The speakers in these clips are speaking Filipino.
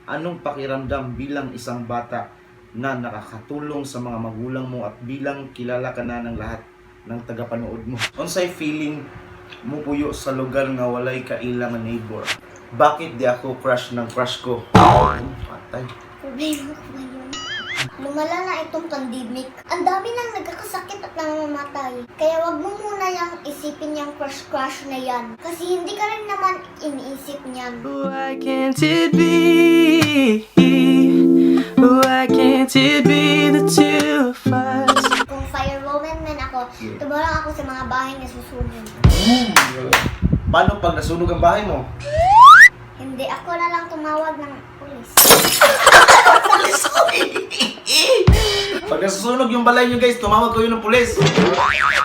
Anong pakiramdam bilang isang bata na nakakatulong sa mga magulang mo at bilang kilala ka na ng lahat ng tagapanood mo? Unsay feeling mo puyo sa lugar nga walay kailang nga neighbor? Bakit di ako crush ng crush ko? Patay. Problema ko ba yun? Lumala na itong pandemic. Ang dami nang nagkakasakit at namamatay. Kaya wag mo muna yung isipin yung crush-crush na yan. Kasi hindi ka rin naman iniisip niyan. Why can't it be? Why can't it be the two of us? Kung firewoman man ako, tumarang ako sa mga bahay na susunog. Paano pag nasunog ang bahay mo? Hindi, ako na lang tumawag ng pulis. Pag nasusunog yung balay nyo guys, tumawag ko yun ng pulis.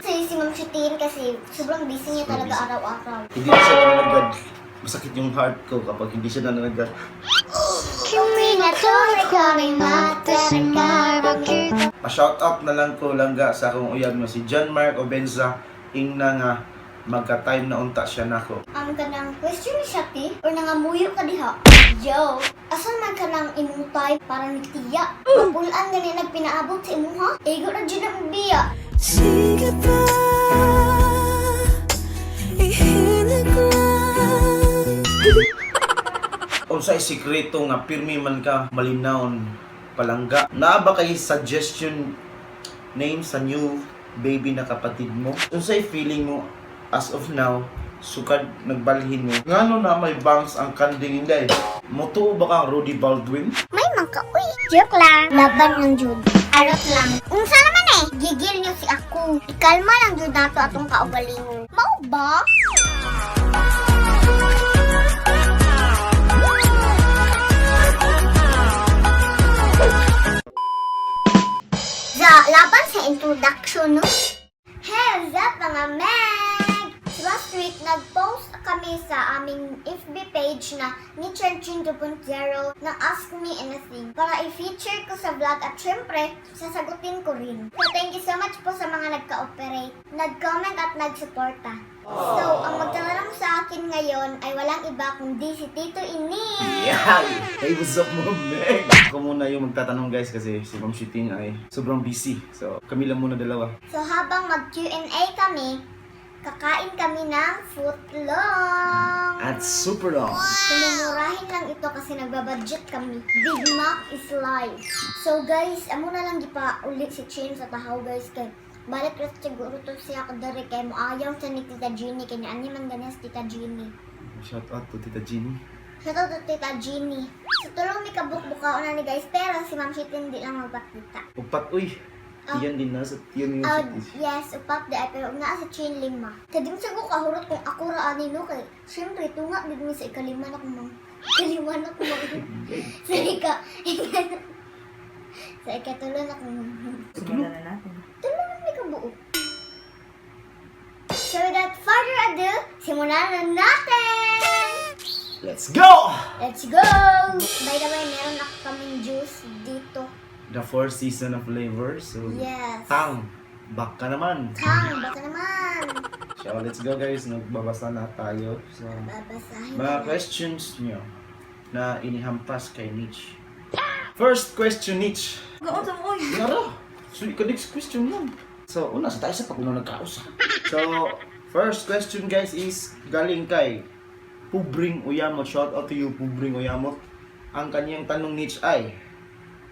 Kasi si Ma'am Shutin kasi sobrang busy niya talaga araw-araw. Hindi na siya nananagad. Masakit yung heart ko kapag hindi siya nananagad. Pa-shoutout na lang ko langga sa akong uyab mo si John Mark Obenza. Ingna nga magka-time na unta siya nako. Ang kanang question ni Shati or nangamuyo ka diha? Yo, asan man ka nang imutay para ni tiya? Mapulaan gani nagpinaabot sa imuha? Ego na dyan ang biya. Sige pa, ihinagwan. Unsay sikreto nga pirmi man ka malinawon palangga? Naa ba kay suggestion name sa new baby na kapatid mo? Unsay feeling mo as of now, sukad nagbalhin mo? Ngano na may bangs ang kanding inday? Motuo ba kang Rudy Baldwin? May mangka, uy. Joke lang. Laban ng Jud. Arot lang. Unsa naman eh? Gigil niyo si ako. Ikalma lang Jud nato atong kaugalingon. Mao ba? Laban sa introduction, no? Heads up mga meg! Last week, nag-post kami sa aming FB page na Nitch 2.0 ng Ask Me Anything para i-feature ko sa vlog at syempre, sasagutin ko rin. So, thank you so much po sa mga nagka-operate, nag-comment at nag-suporta. So, ang magtatanong sa akin ngayon ay walang iba kundi si Tito Ini. Yeah! Hey, what's up mo, Meg? Ako muna yung magtatanong guys kasi si Ma'am Shiting ay sobrang busy. So, kami lang muna dalawa. So, habang mag-Q&A kami, kakain kami ng footlong. At super long. Sumumurahin lang ito kasi nagbabudget kami. Big Mac is life. So guys, amo na lang gipa ulit si Chin sa tahaw guys kay balik rin siguro to siya kadari kay mo ayaw sa ni Tita Jeannie kay ani man ganyan si Tita Jeannie. Shout out to Tita Jeannie. Shout out to Tita Jeannie. So tulong mi kabuk-bukaon na ni guys pero si Ma'am Shitin hindi lang magpakita. Upat, uy. Iyan din na sa yun yung Yes, upat di ay pero naa sa chain 5. Kadim sa ko kahurot kung ako ra ani no kay syempre tunga gid mi sa ikalima na ko mang. Ikalima na ko mang. Sa sa ikatulo na ko mang. Simulan na natin. Tulungan mi ka buo. So without further ado, simulan na natin! Let's go! Let's go! By the way, meron ako kaming juice dito. The 4th season of flavor. So, Yes. Tang, back ka naman. Tang, baka naman. So, let's go guys. Nagbabasa na tayo. So, Babasahin mga na. questions nyo na inihampas kay Nitch. First question, Nitch. Gaon sa mo, oy. Yara! So, next question lang. So, una sa tayo sa pag nagkausap. So, first question guys is galing kay Pubring Uyamot. Shout out to you, Pubring Uyamot. Ang kanyang tanong, Nitch, ay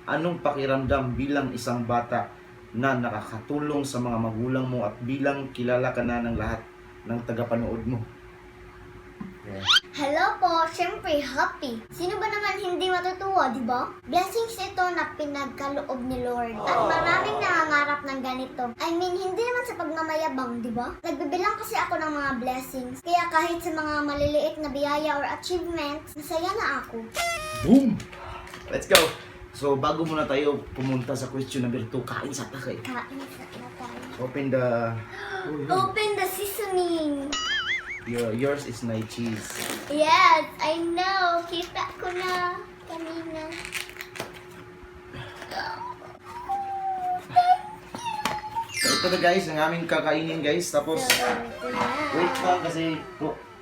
anong pakiramdam bilang isang bata na nakakatulong sa mga magulang mo at bilang kilala ka na ng lahat ng tagapanood mo? Yeah. Hello po, syempre happy. Sino ba naman hindi matutuwa, di ba? Blessings ito na pinagkaloob ni Lord. At maraming nangangarap ng ganito. I mean, hindi naman sa pagmamayabang, di ba? Nagbibilang kasi ako ng mga blessings. Kaya kahit sa mga maliliit na biyaya or achievements, masaya na ako. Boom! Let's go! So, bago muna tayo pumunta sa question number 2, kain sa takay. Kain sa tayo. Open the... Open the seasoning. Yours is night cheese. Yes, I know. Kita ko na kanina. So, ito na guys, ang aming kakainin guys. Tapos, wait lang kasi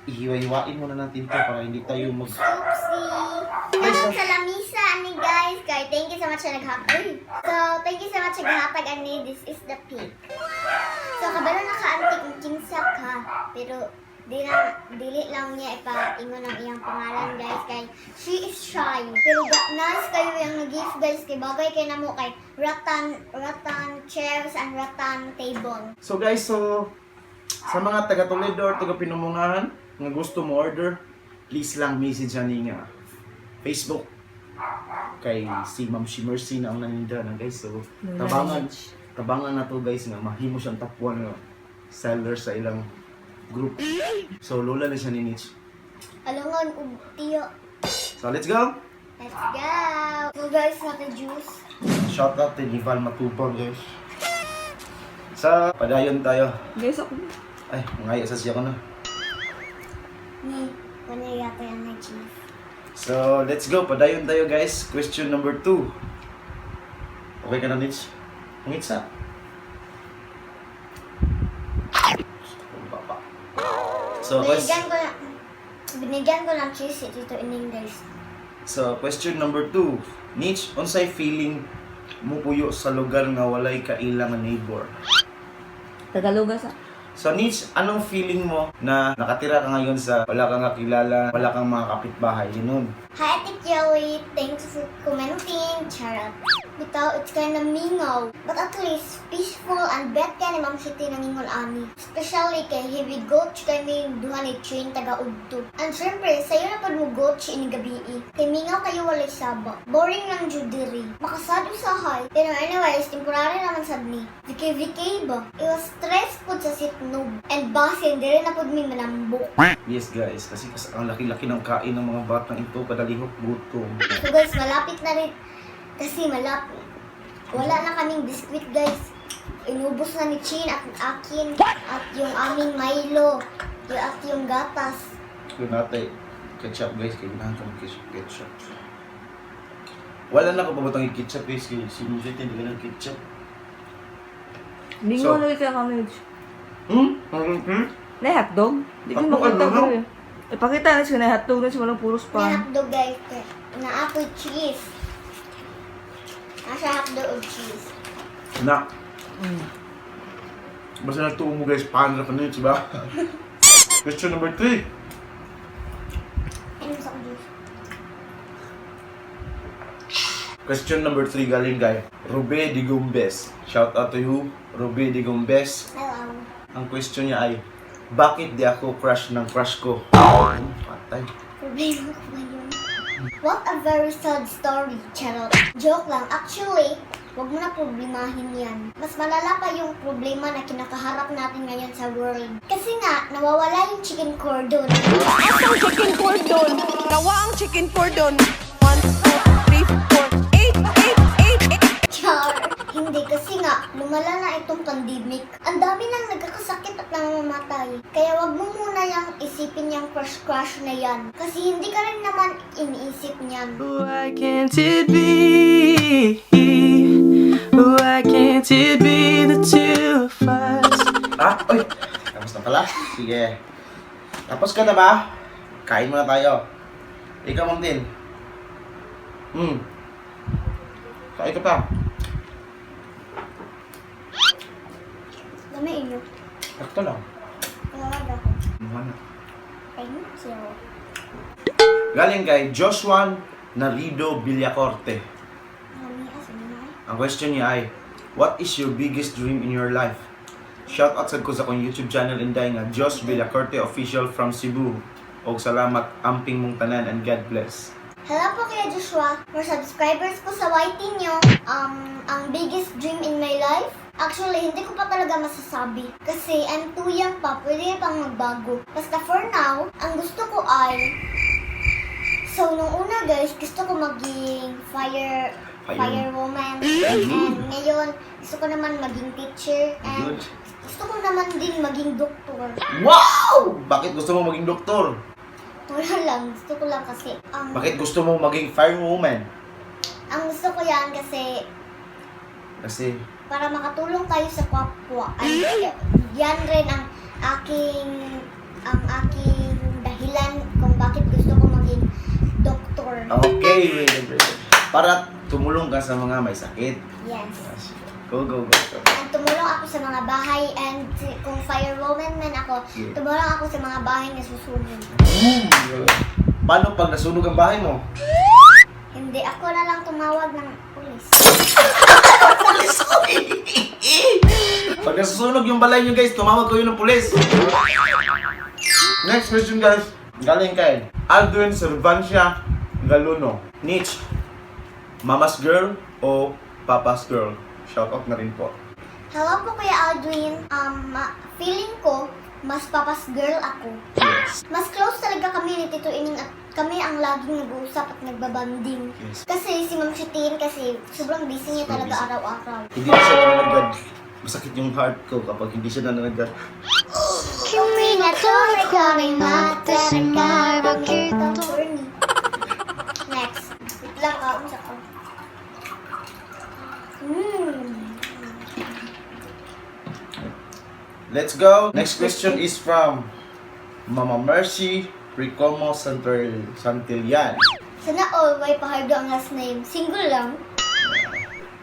ihiwa-hiwain muna natin to para hindi tayo mag... Oopsie. Meron sa lamis. much sa naghatag. So, thank you so much sa naghatag ani. This is the peak. So, kabalo naka-antik ng kinsa ka. Pero, dili lang niya ipaingon ang iyang pangalan, guys. Kay, she is shy. Pero, nas kayo yung nag-gift, guys. Kay bagay kayo na mo kay rattan chairs and rattan table. So guys, sa mga taga-Toledo or taga-Pinumungahan nga gusto mo order, please lang message ani nga Facebook kay si Ma'am Mercy na ang naninda na guys. So tabangan na to guys nga mahimo siyang top 1 nga seller sa ilang group. So lola na siya ni Nitch. Alangan tiyo. So let's go. Let's go. So guys, naka-juice. Shout out to Nival Matubang guys. Sa padayon tayo. Guys, ako. Ay, ngaya sa siya ko na. Ni, wala yata yung may cheese. So, let's go. Padayon tayo guys. Question number 2. Okay ka na, Nitch? Ngit sa. So, binigyan ko ng cheese dito ining guys. So, question number 2. Nitch, unsay feeling mo puyo sa lugar nga walay kaila nga neighbor? Tagaluga sa. So, Nitch, anong feeling mo na nakatira ka ngayon sa wala kang kakilala, wala kang mga kapitbahay, yun? Hi, Ate Joey. Thanks for commenting. Charot. Bitaw, it's kinda mingaw. But at least, peaceful and bet ka ni Ma'am City nangingol ani. Especially kay heavy goat kay may duha ni Chain taga-udto. And syempre, sayo na pag mo goat ini gabi. Kay mingaw kayo walay saba. Boring lang judiri. Makasado sa hay. Pero anyways, temporary naman sad ni. VK ba? It was stressful sa sitnog. And basin, di rin na pud mi manambok. Yes guys, kasi ang laki-laki ng kain ng mga batang ito, kadalihok gutom. So guys, malapit na rin. Kasi malapit. Wala na kaming biskuit guys. Inubos na ni Chin at akin. At yung aming Milo. At yung gatas. Yun natin, ketchup guys, kailangan kami ketchup. Wala na ko pabatang ketchup guys, kasi sinusit hindi ka ng ketchup. Bingo So- na ka kami. Hmm? Na hotdog? Di ko Hotdog, makita ano? ko eh. Ipakita na siya na hotdog na siya walang puros May pan. hotdog guys. Na apple cheese. Nasa hotdog o cheese. Na. Basta nagtuo mo guys, paano na kanina, diba? Question number 3. Ano sa juice? Question number 3 galing kay Ruby Digumbes. Shout out to you, Ruby Digumbes. Hello. Ang question niya ay, bakit di ako crush ng crush ko? Patay. Problema ko ba yun? What a very sad story, charot. Joke lang. Actually, wag mo na problemahin yan. Mas malala pa yung problema na kinakaharap natin ngayon sa world. Kasi nga, nawawala yung chicken cordon. Asang chicken cordon? Nawa ang chicken cordon. 1, 2, 3, 4, 8. Char! Hindi kasi nga, lumala na itong pandemic. Ang dami nang nagkakasakit at namamatay. Kaya wag mo muna yung isipin yung crush-crush na yan. Kasi hindi ka rin naman iniisip niyan. Why can't it be? Why can't it be the two of us? Uy! Tapos na pala? Sige. Tapos ka na ba? Kain muna tayo. Ikaw, Ma'am Tin. Kain ka pa. Dami inyo. Sakto lang. Kaya ako. Mukha na. Thank you. Galing kay Joshua Narido Villacorte. Dami asin na. Ang question niya ay, what is your biggest dream in your life? Shout out sa ko sa akong YouTube channel inday nga Josh Villacorte Official from Cebu. Og salamat amping mong tanan and God bless. Hello po kaya Joshua. For subscribers ko sa YT nyo, ang biggest dream in my life, actually, hindi ko pa talaga masasabi. Kasi I'm too young pa, pwede pang magbago. Basta for now, ang gusto ko ay... So, nung una guys, gusto ko maging firewoman. And ngayon, gusto ko naman maging teacher. And Good. gusto ko naman din maging doktor. Wow! Bakit gusto mo maging doktor? Wala lang, gusto ko lang kasi... Bakit gusto mo maging firewoman? Ang gusto ko yan kasi Kasi, para makatulong tayo sa kapwa. Ay, yan rin ang aking dahilan kung bakit gusto ko maging doktor. okay, wait. Para tumulong ka sa mga may sakit. Yes. Go. And tumulong ako sa mga bahay and kung firewoman man ako, Yeah. tumulong ako sa mga bahay na susunog. Paano pag nasunog ang bahay mo? Hindi, ako na lang tumawag ng pulis. Pag nasusunog yung balay nyo guys, tumawag ko yun ng pulis. Next question guys, galing kay Baldwin Servancia Galuno. Nitch, mama's girl o papa's girl? Shout out na rin po. Hello po Kuya Aldwin. Feeling ko, mas papas girl ako. Yes. Mas close talaga kami ni Tito Ining at kami ang laging nag-uusap at nagbabanding. Yes. Kasi si Ma'am Shitin kasi sobrang busy niya talaga busy. araw-araw. Hindi na siya nananagad. Masakit yung heart ko kapag hindi siya nananagad. Kumi na tuloy kaming matalaga. Bakit ang horny? Next. Wait lang ka, umsa ko. Let's go. Next question is from Mama Mercy Ricomo Santillan. Sana all way pahardo ang last name. Single lang.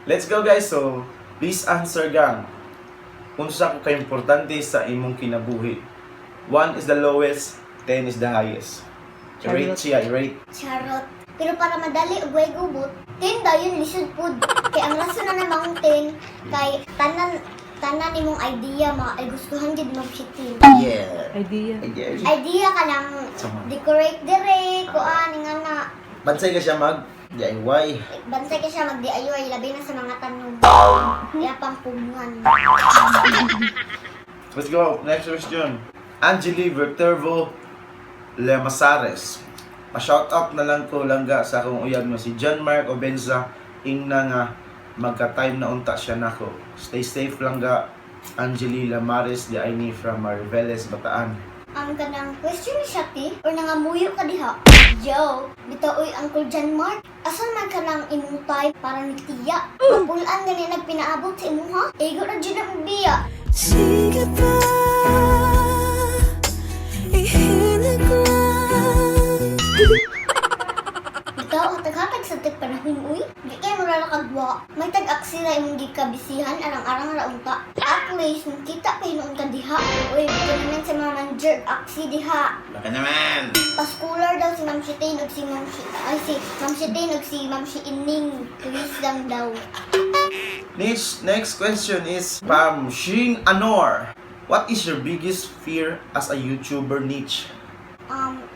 Let's go guys. So, please answer gang. Unsa ko ka-importante sa imong kinabuhi? 1 is the lowest, 10 is the highest. Rate siya, rate. Charot. Pero para madali ug way gubot, 10 dayon lisod pud. Kay ang rason na namang 10 kay tanan nimong idea gustuhan gid mo Shitin. Yeah. Idea. Idea ka lang Sama. decorate dire kuan nga na. Bansay ka siya mag DIY. Bansay ka siya mag-DIY labi na sa mga tanong. Kaya pang pumungan. Let's go. Next question. Angeli Vertervo Lemasares. Pa-shoutout na lang ko langga sa akong uyab mo si John Mark Obenza ingna nga magka-time na unta siya nako. Stay safe langga. Angeli Lamares di Aini from Mariveles, Bataan. Ang kanang question ni Shati or nangamuyo ka diha. Yo, bitaoy Uncle John Mark. Asan man ka nang imutay para ni tiya? Mapulaan gani nagpinaabot sa imuha? Ego ra jud ang biya. Sige pa, ihinagwan. Bitaw hatag-hatag sa tig panahon uy. Di kay mura ra kagwa. May tag-aksi na imong gikabisihan arang-arang ra unta. At least kita pa hinuon ka diha. Uy, bitaw naman sa mga manager aksi diha. Baka naman. Paskular daw si Ma'am Shitin ug si Ma'am Shitin ug si Ma'am Ining. Please lang daw. Next question is from Sheen Anor. What is your biggest fear as a YouTuber, Nitch?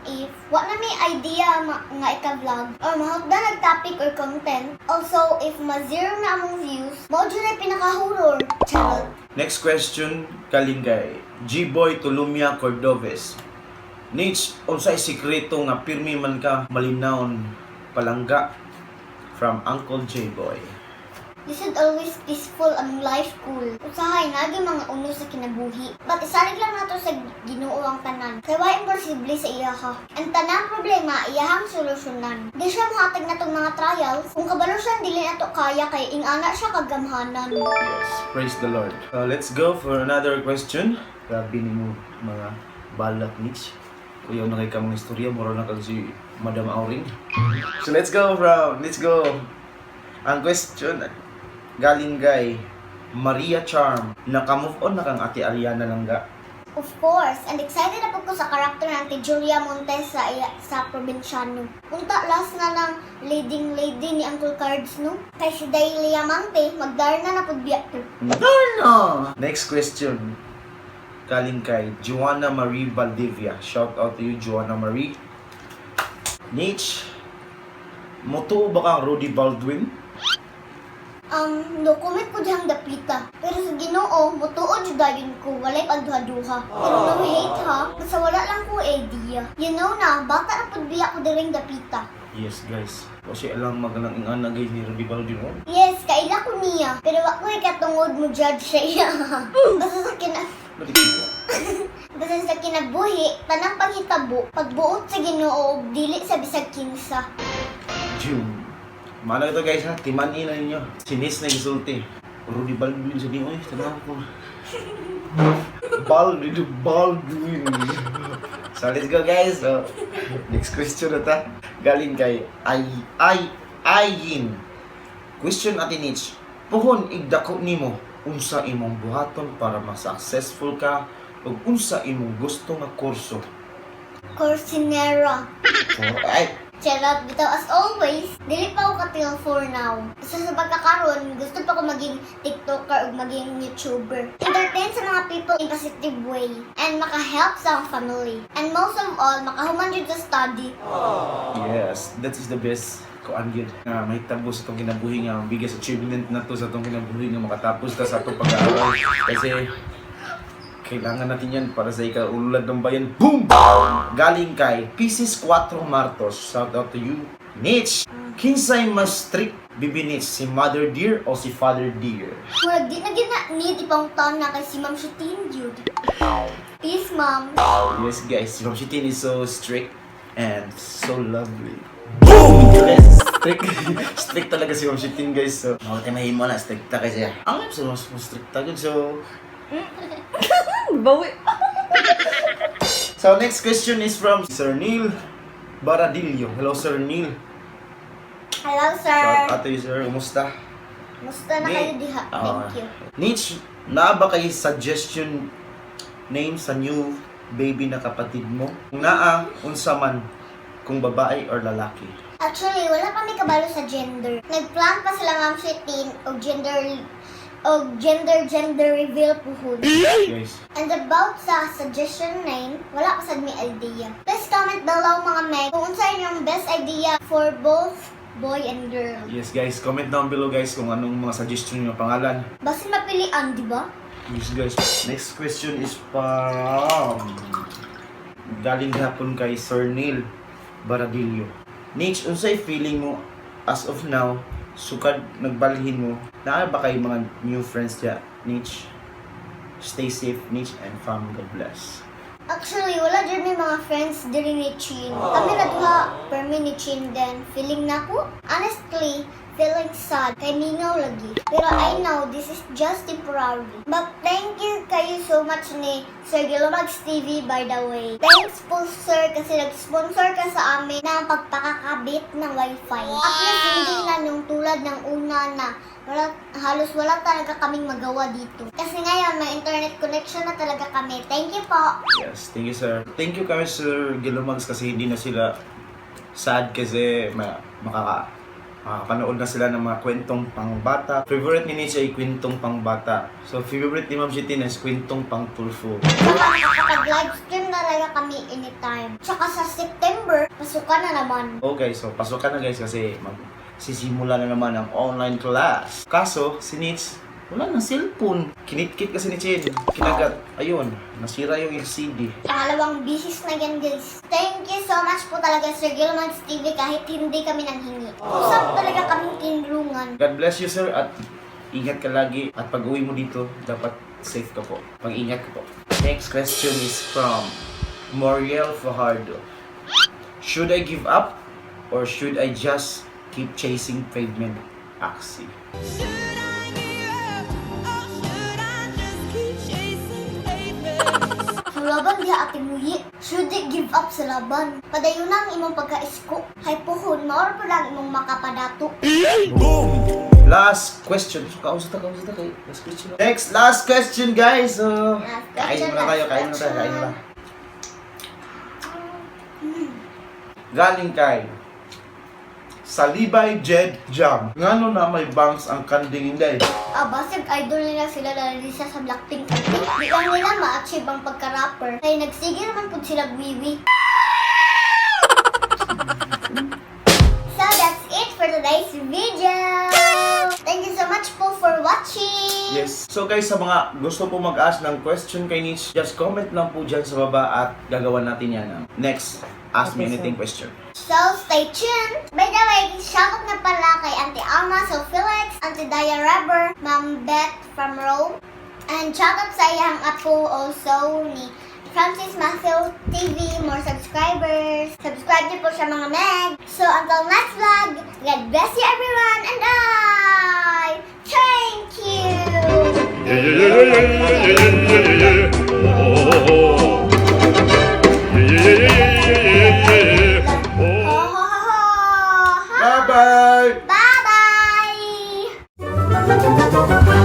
If wa na may idea nga ika-vlog or mahutdan nag topic or content, also if ma-zero na among views, mao jud ay pinaka-horror. Charot. Next question, Kalingay. G-Boy Tulumia Cordoves. Nitch, unsay sikreto nga pirmi man ka malinawon palangga from Uncle J-Boy. This is always peaceful among life cool. Usahay nagi mga uno sa kinabuhi. But isalig lang nato sa Ginoo ang tanan. Kay wa imposible sa iya ha. Ang tanang problema iyahang solusyonan. Di siya mohatag natong mga trials. Kung kabalo siya dili nato kaya kay ingana siya kagamhanan. Yes, praise the Lord. Let's go for another question. Grabe ni mo mga balat, Nitch. Kuya na kay kamong istorya, mura na kag si Madam Auring. So let's go. Ang question galing kay Maria Charm. Naka-move on na kang Ate Ariana langga. Of course, and excited na po ko sa karakter ng Ate Julia Montes sa Provinciano. Punta last na ng leading lady ni Uncle Cards, no? Kay si Dailia Mante, magdarna na po biya to. No! Next question. Galing kay Joanna Marie Valdivia. Shout out to you, Joanna Marie. Nitch, moto ba kang Rudy Baldwin? No comment ko dihang dapita. Pero sa Ginoo, mutuod jud dayon ko, walay pagduha-duha. Pero no hate ha, basta wala lang ko idea. You know na, bata na pud biya ko diring dapita. Yes, guys. Kasi alam magalang ingana guys ni Rudy Baldwin. Oh? Yes, kaila ko niya. Pero wa ko ikatungod mo judge siya iya. Basta sa kinabuhi, tanang panghitabo, pagbuot sa Ginoo, dili sa bisag kinsa. June. Mana ito guys ha, timanin na ninyo. Sinis na gisulti. Rudy Baldwin sa niyo eh. Tanong ko. Baldwin. So let's go guys. So, next question na ta. Galing kay Ayin. Question ati Nitch. Puhon igdako nimo unsa imong buhaton para ma-successful ka ug unsa imong gusto nga kurso? Corsinera. Alright. Charot, bitaw as always, dili pa ako ka-till for now. Basta sa pagkakaroon, gusto pa ko maging TikToker o maging YouTuber. Entertain sa mga people in positive way. And maka-help sa akong family. And most of all, makahuman dito sa study. Yes, that is the best ko anggid nga may tabo sa itong kinabuhi nga ang biggest achievement na to sa itong kinabuhi nga makatapos ta sa itong pag-aaral kasi kailangan natin yan para sa ikaulad ng bayan. Boom! Galing kay Pieces 4 Martos. Shout out to you, Nitch. Kinsay mas strict bibi Nitch, si Mother Dear o si Father Dear? Murag di na gina-need ipang taon na kay si Ma'am Shutin, Jude. Peace, Ma'am. Yes guys, si Ma'am Shitin is so strict and so lovely. Boom! Yes, strict. Strict talaga si Ma'am Shitin guys. So, tayo mahimo na, strict ta kasi. Ang so, mas strict ta good. So, Bawi. so next question is from Sir Neil Baradillo. Hello Sir Neil. Hello, Shout sir. out to you sir. Kumusta? Musta na kayo diha? Thank you. Nitch, naa ba kayo suggestion name sa new baby na kapatid mo? Kung naa, unsa man, kung babae or lalaki? Actually, wala pa may kabalo sa gender. Nagplan pa sila Ma'am Shutin o gender reveal puhod. Guys, And about sa suggestion name, wala pa sad may idea. Please comment below mga meg kung unsa inyong best idea for both boy and girl. yes guys, comment down below guys kung anong mga suggestion nyo pangalan. Basin mapilian, di ba? Yes guys, next question is from galing hapon kay Sir Neil Baradillo. Nitch, unsay feeling mo as of now sukad nagbalhin mo? Naa ba kay mga new friends dya, Nitch? Stay safe, Nitch, and fam, God bless. Actually, wala dyan may mga friends diri ni Chin. Kami na duha, per me ni Chin din. Feeling na ko, honestly, feeling sad. Kay mingaw lagi. Pero I know this is just temporary. But thank you kayo so much ni Sir Gilomags TV, by the way. Thanks po sir kasi nag-sponsor ka sa amin ng pagpakakabit ng wifi. At least hindi na nung tulad ng una na halos wala talaga kaming magawa dito. Kasi ngayon, may internet connection na talaga kami. Thank you po. Yes, thank you sir. Thank you kami Sir Gilomags kasi hindi na sila sad kasi makakapanood na sila ng mga kwentong pangbata. Favorite ni Nitch ay kwentong pangbata. So favorite ni Ma'am Shitin is kwentong pang tulfo. Nakakapag-live stream na talaga kami anytime. Tsaka sa September, pasukan na naman. Okay, so pasok ka na guys kasi sisimula na naman ang online class. Kaso, si Nitch, wala nang cellphone. Kinitkit kasi ni Chin. Kinagat. Ayun, nasira yung LCD. Pangalawang bisis na yan, guys. Thank you so much po talaga, Sir Gilman's TV, kahit hindi kami nanghingi. Usap talaga kaming tinrungan. God bless you, sir, at ingat ka lagi. At pag uwi mo dito, dapat safe ka po. Pag-ingat ka po. Next question is from Moriel Fajardo. Should I give up or should I just keep chasing pavement axi? Sa laban diha ate muyi, should I give up sa laban? Padayon ang imong pagka-isko. Hay puhon, maor pa lang imong makapadato. Last question. So, kausa ta kay last question. Last question, guys. So, Last kain question, muna tayo, last kain muna tayo, kain question. muna. Galing kay Salibay Jed Jam. Ngano na may bangs ang kanding inday? Basig idol nila sila dahil siya sa Blackpink. Di lang nila ma-achieve ang pagka-rapper. Kaya nagsige naman po sila wiwi. So that's it for today's video. Thank you so much po for watching. Yes. So guys, sa mga gusto po mag-ask ng question kay Nitch, just comment lang po dyan sa baba at gagawa natin yan. Next, ask me anything question. So stay tuned. By the way, shoutout na pala kay Auntie Alma, So Felix, Auntie Daya Rubber, Ma'am Beth from Rome, and shoutout sa iyang apo also ni Francis Matthew TV, more subscribers. Subscribe niyo po siya mga meg. So until next vlog, God bless you everyone, and I thank you. Bye-bye! Bye.